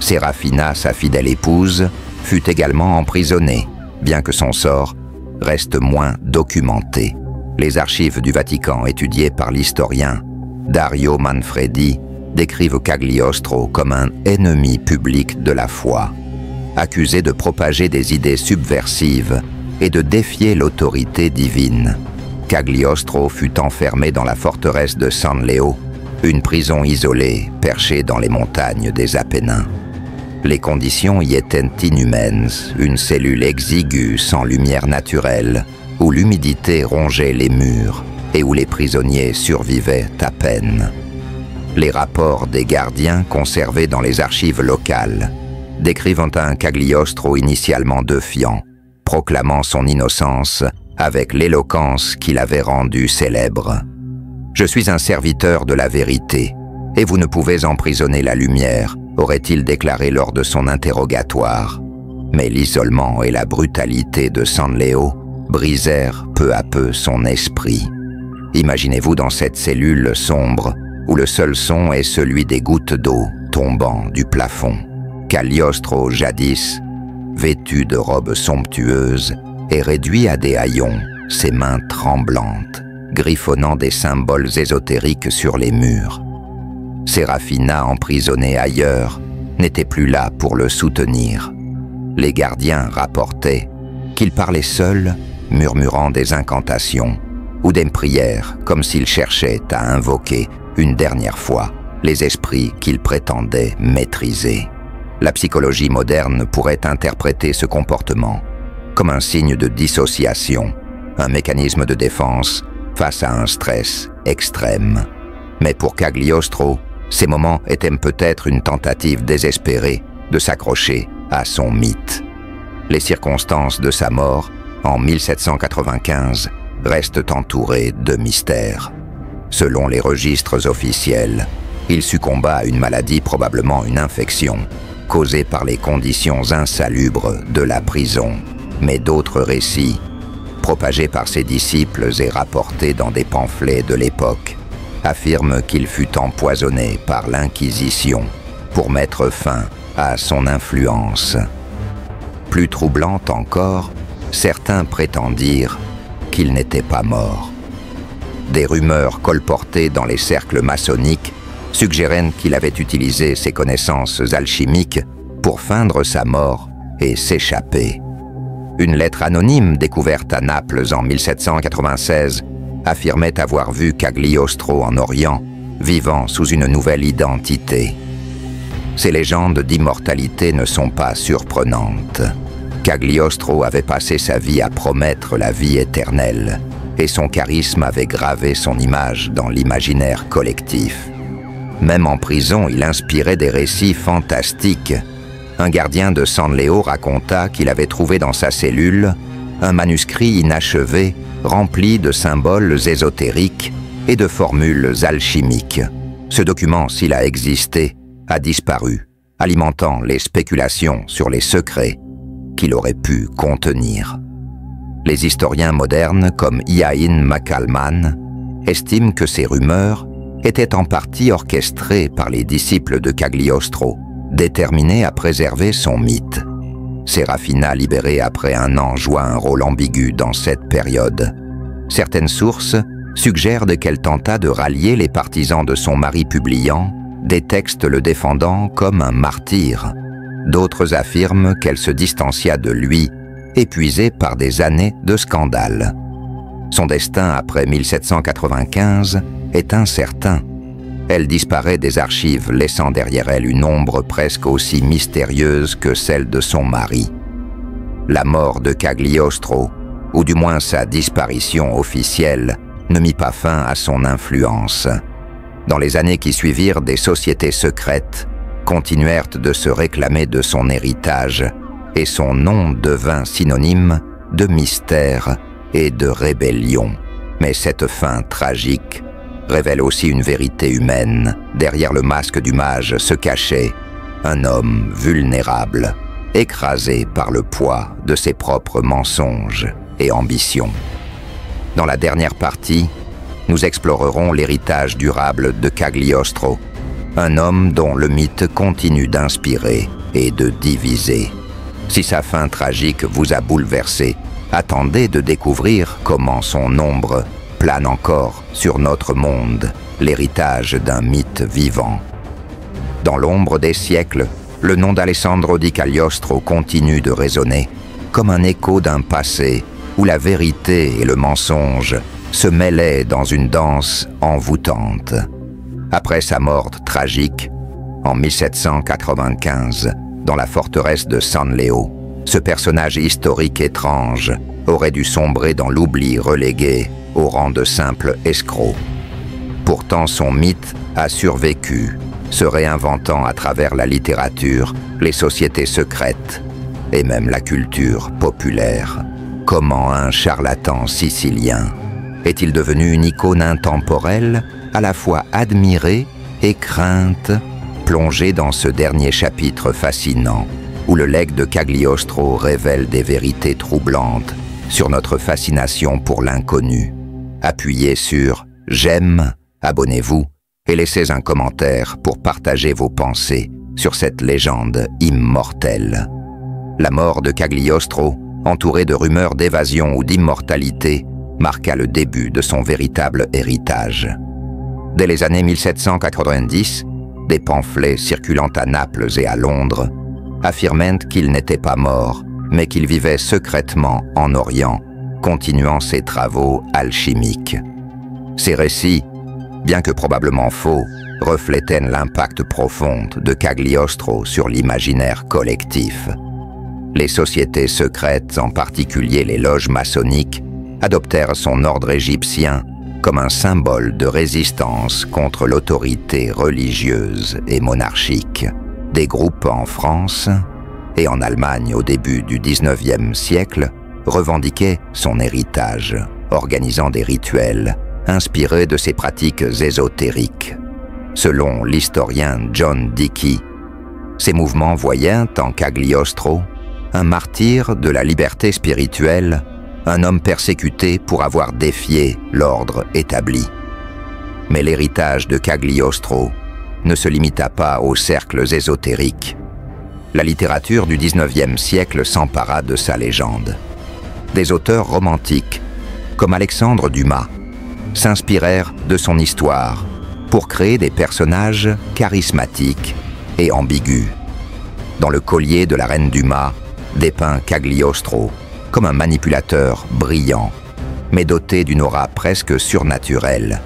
Serafina, sa fidèle épouse, fut également emprisonnée, bien que son sort reste moins documenté. Les archives du Vatican, étudiées par l'historien Dario Manfredi, décrivent Cagliostro comme un ennemi public de la foi, accusé de propager des idées subversives et de défier l'autorité divine. Cagliostro fut enfermé dans la forteresse de San Leo, une prison isolée perchée dans les montagnes des Apennins. Les conditions y étaient inhumaines, une cellule exiguë sans lumière naturelle, où l'humidité rongeait les murs et où les prisonniers survivaient à peine. Les rapports des gardiens conservés dans les archives locales décrivent un Cagliostro initialement défiant, proclamant son innocence avec l'éloquence qui l'avait rendu célèbre. « Je suis un serviteur de la vérité, et vous ne pouvez emprisonner la lumière », aurait-il déclaré lors de son interrogatoire. Mais l'isolement et la brutalité de San Leo brisèrent peu à peu son esprit. Imaginez-vous dans cette cellule sombre, où le seul son est celui des gouttes d'eau tombant du plafond. Cagliostro, jadis, vêtu de robes somptueuses, est réduit à des haillons, ses mains tremblantes, griffonnant des symboles ésotériques sur les murs. Serafina, emprisonnée ailleurs, n'était plus là pour le soutenir. Les gardiens rapportaient qu'il parlait seul, murmurant des incantations ou des prières, comme s'il cherchait à invoquer une dernière fois les esprits qu'il prétendait maîtriser. La psychologie moderne pourrait interpréter ce comportement comme un signe de dissociation, un mécanisme de défense face à un stress extrême. Mais pour Cagliostro, ces moments étaient peut-être une tentative désespérée de s'accrocher à son mythe. Les circonstances de sa mort, en 1795, restent entourées de mystères. Selon les registres officiels, il succomba à une maladie, probablement une infection, causée par les conditions insalubres de la prison. Mais d'autres récits, propagés par ses disciples et rapportés dans des pamphlets de l'époque, affirment qu'il fut empoisonné par l'Inquisition pour mettre fin à son influence. Plus troublante encore, certains prétendirent qu'il n'était pas mort. Des rumeurs colportées dans les cercles maçonniques suggéraient qu'il avait utilisé ses connaissances alchimiques pour feindre sa mort et s'échapper. Une lettre anonyme découverte à Naples en 1796 affirmait avoir vu Cagliostro en Orient, vivant sous une nouvelle identité. Ces légendes d'immortalité ne sont pas surprenantes. Cagliostro avait passé sa vie à promettre la vie éternelle, et son charisme avait gravé son image dans l'imaginaire collectif. Même en prison, il inspirait des récits fantastiques. Un gardien de San Leo raconta qu'il avait trouvé dans sa cellule un manuscrit inachevé rempli de symboles ésotériques et de formules alchimiques. Ce document, s'il a existé, a disparu, alimentant les spéculations sur les secrets qu'il aurait pu contenir. Les historiens modernes, comme Iain McCalman, estiment que ces rumeurs étaient en partie orchestrées par les disciples de Cagliostro, déterminés à préserver son mythe. Serafina, libérée après 1 an, joua un rôle ambigu dans cette période. Certaines sources suggèrent qu'elle tenta de rallier les partisans de son mari, publiant des textes le défendant comme un martyr. D'autres affirment qu'elle se distancia de lui, épuisée par des années de scandale. Son destin après 1795 est incertain. Elle disparaît des archives, laissant derrière elle une ombre presque aussi mystérieuse que celle de son mari. La mort de Cagliostro, ou du moins sa disparition officielle, ne mit pas fin à son influence. Dans les années qui suivirent, des sociétés secrètes continuèrent de se réclamer de son héritage, et son nom devint synonyme de mystère et de rébellion. Mais cette fin tragique révèle aussi une vérité humaine. Derrière le masque du mage se cachait un homme vulnérable, écrasé par le poids de ses propres mensonges et ambitions. Dans la dernière partie, nous explorerons l'héritage durable de Cagliostro, un homme dont le mythe continue d'inspirer et de diviser. Si sa fin tragique vous a bouleversé, attendez de découvrir comment son ombre plane encore sur notre monde, l'héritage d'un mythe vivant. Dans l'ombre des siècles, le nom d'Alessandro di Cagliostro continue de résonner comme un écho d'un passé où la vérité et le mensonge se mêlaient dans une danse envoûtante. Après sa mort tragique, en 1795, dans la forteresse de San Leo, ce personnage historique étrange aurait dû sombrer dans l'oubli, relégué au rang de simple escroc. Pourtant, son mythe a survécu, se réinventant à travers la littérature, les sociétés secrètes et même la culture populaire. Comment un charlatan sicilien est-il devenu une icône intemporelle, à la fois admirée et crainte, plongée dans ce dernier chapitre fascinant, où le legs de Cagliostro révèle des vérités troublantes sur notre fascination pour l'inconnu. Appuyez sur « J'aime », abonnez-vous et laissez un commentaire pour partager vos pensées sur cette légende immortelle. La mort de Cagliostro, entourée de rumeurs d'évasion ou d'immortalité, marqua le début de son véritable héritage. Dès les années 1790, des pamphlets circulant à Naples et à Londres affirmaient qu'il n'était pas mort, mais qu'il vivait secrètement en Orient, continuant ses travaux alchimiques. Ces récits, bien que probablement faux, reflétaient l'impact profond de Cagliostro sur l'imaginaire collectif. Les sociétés secrètes, en particulier les loges maçonniques, adoptèrent son ordre égyptien comme un symbole de résistance contre l'autorité religieuse et monarchique. Des groupes en France et en Allemagne au début du XIXe siècle revendiquaient son héritage, organisant des rituels inspirés de ses pratiques ésotériques. Selon l'historien John Dickey, ces mouvements voyaient en Cagliostro un martyr de la liberté spirituelle, un homme persécuté pour avoir défié l'ordre établi. Mais l'héritage de Cagliostro ne se limita pas aux cercles ésotériques. La littérature du XIXe siècle s'empara de sa légende. Des auteurs romantiques, comme Alexandre Dumas, s'inspirèrent de son histoire pour créer des personnages charismatiques et ambigus. Dans Le Collier de la Reine Dumas, dépeint Cagliostro comme un manipulateur brillant, mais doté d'une aura presque surnaturelle.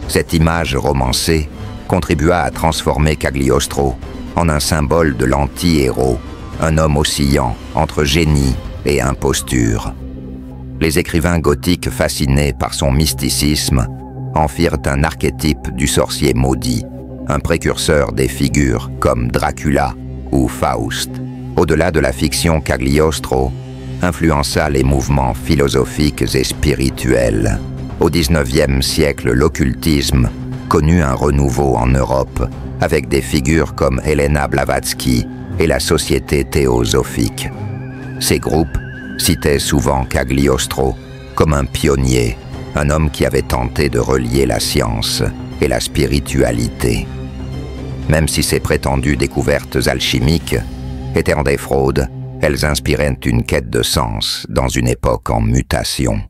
Cette image romancée contribua à transformer Cagliostro en un symbole de l'anti-héros, un homme oscillant entre génie et imposture. les écrivains gothiques fascinés par son mysticisme en firent un archétype du sorcier maudit, un précurseur des figures comme Dracula ou Faust. Au-delà de la fiction, Cagliostro influença les mouvements philosophiques et spirituels. Au XIXe siècle, l'occultisme connut un renouveau en Europe avec des figures comme Helena Blavatsky et la Société théosophique. Ces groupes citaient souvent Cagliostro comme un pionnier, un homme qui avait tenté de relier la science et la spiritualité. Même si ces prétendues découvertes alchimiques étaient des fraudes, elles inspiraient une quête de sens dans une époque en mutation.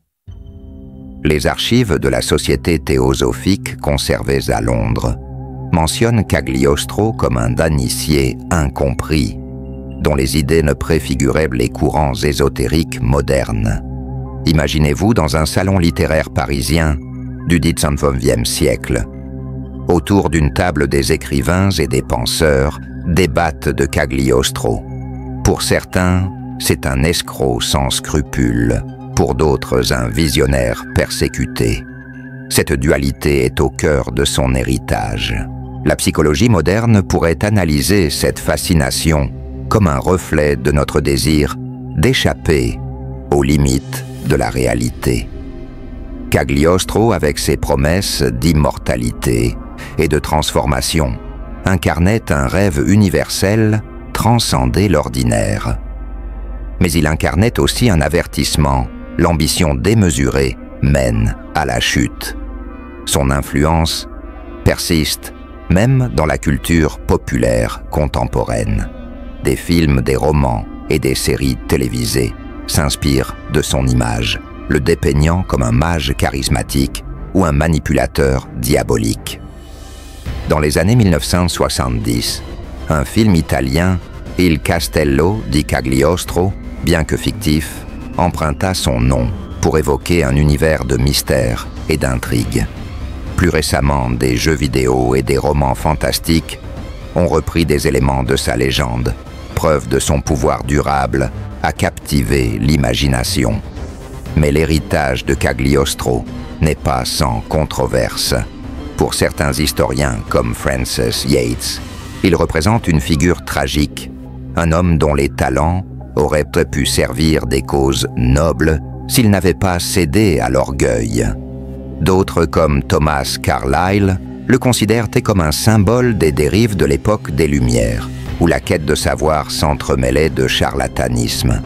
Les archives de la Société théosophique conservées à Londres mentionnent Cagliostro comme un initié incompris, dont les idées ne préfiguraient les courants ésotériques modernes. Imaginez-vous dans un salon littéraire parisien du XIXe siècle. Autour d'une table, des écrivains et des penseurs débattent de Cagliostro. Pour certains, c'est un escroc sans scrupules, pour d'autres un visionnaire persécuté. Cette dualité est au cœur de son héritage. La psychologie moderne pourrait analyser cette fascination comme un reflet de notre désir d'échapper aux limites de la réalité. Cagliostro, avec ses promesses d'immortalité et de transformation, incarnait un rêve universel transcendé l'ordinaire. Mais il incarnait aussi un avertissement: l'ambition démesurée mène à la chute. Son influence persiste même dans la culture populaire contemporaine. Des films, des romans et des séries télévisées s'inspirent de son image, le dépeignant comme un mage charismatique ou un manipulateur diabolique. Dans les années 1970, un film italien, Il Castello di Cagliostro, bien que fictif, emprunta son nom pour évoquer un univers de mystère et d'intrigue. Plus récemment, des jeux vidéo et des romans fantastiques ont repris des éléments de sa légende, preuve de son pouvoir durable à captiver l'imagination. Mais l'héritage de Cagliostro n'est pas sans controverse. Pour certains historiens comme Francis Yates, il représente une figure tragique, un homme dont les talents auraient pu servir des causes nobles s'il n'avait pas cédé à l'orgueil. D'autres, comme Thomas Carlyle, le considèrent comme un symbole des dérives de l'époque des Lumières, où la quête de savoir s'entremêlait de charlatanisme.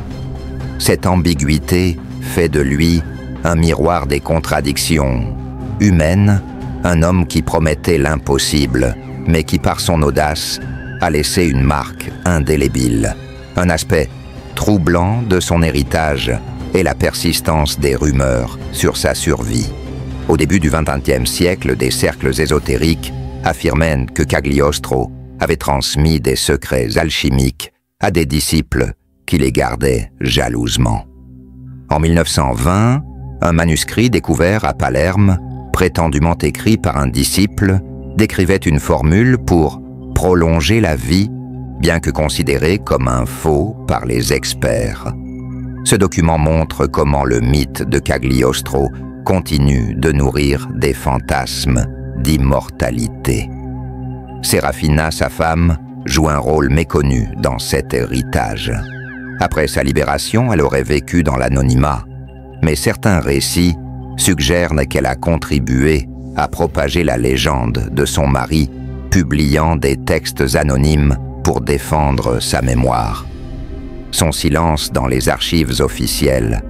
Cette ambiguïté fait de lui un miroir des contradictions humaines, un homme qui promettait l'impossible, mais qui par son audace a laissé une marque indélébile. Un aspect troublant de son héritage est la persistance des rumeurs sur sa survie. Au début du XXe siècle, des cercles ésotériques affirmaient que Cagliostro avait transmis des secrets alchimiques à des disciples qui les gardaient jalousement. En 1920, un manuscrit découvert à Palerme, prétendument écrit par un disciple, décrivait une formule pour prolonger la vie, bien que considéré comme un faux par les experts. Ce document montre comment le mythe de Cagliostro continue de nourrir des fantasmes d'immortalité. Séraphina, sa femme, joue un rôle méconnu dans cet héritage. Après sa libération, elle aurait vécu dans l'anonymat, mais certains récits suggèrent qu'elle a contribué à propager la légende de son mari, publiant des textes anonymes pour défendre sa mémoire. Son silence dans les archives officielles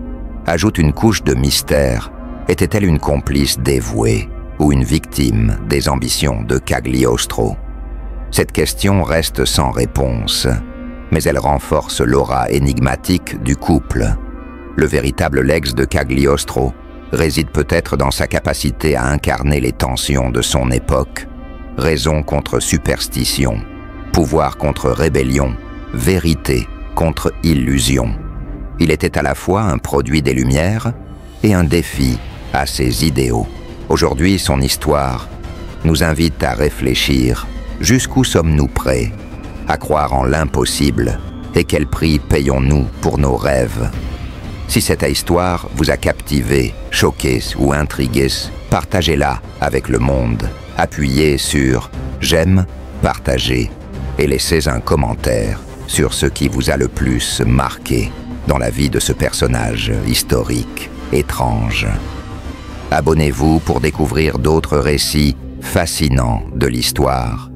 ajoute une couche de mystère. Était-elle une complice dévouée ou une victime des ambitions de Cagliostro? Cette question reste sans réponse, mais elle renforce l'aura énigmatique du couple. Le véritable legs de Cagliostro réside peut-être dans sa capacité à incarner les tensions de son époque, raison contre superstition, pouvoir contre rébellion, vérité contre illusion. Il était à la fois un produit des Lumières et un défi à ses idéaux. Aujourd'hui, son histoire nous invite à réfléchir jusqu'où sommes-nous prêts à croire en l'impossible et quel prix payons-nous pour nos rêves. Si cette histoire vous a captivé, choqué ou intrigué, partagez-la avec le monde. Appuyez sur « J'aime », partagez et laissez un commentaire sur ce qui vous a le plus marqué dans la vie de ce personnage historique, étrange. Abonnez-vous pour découvrir d'autres récits fascinants de l'histoire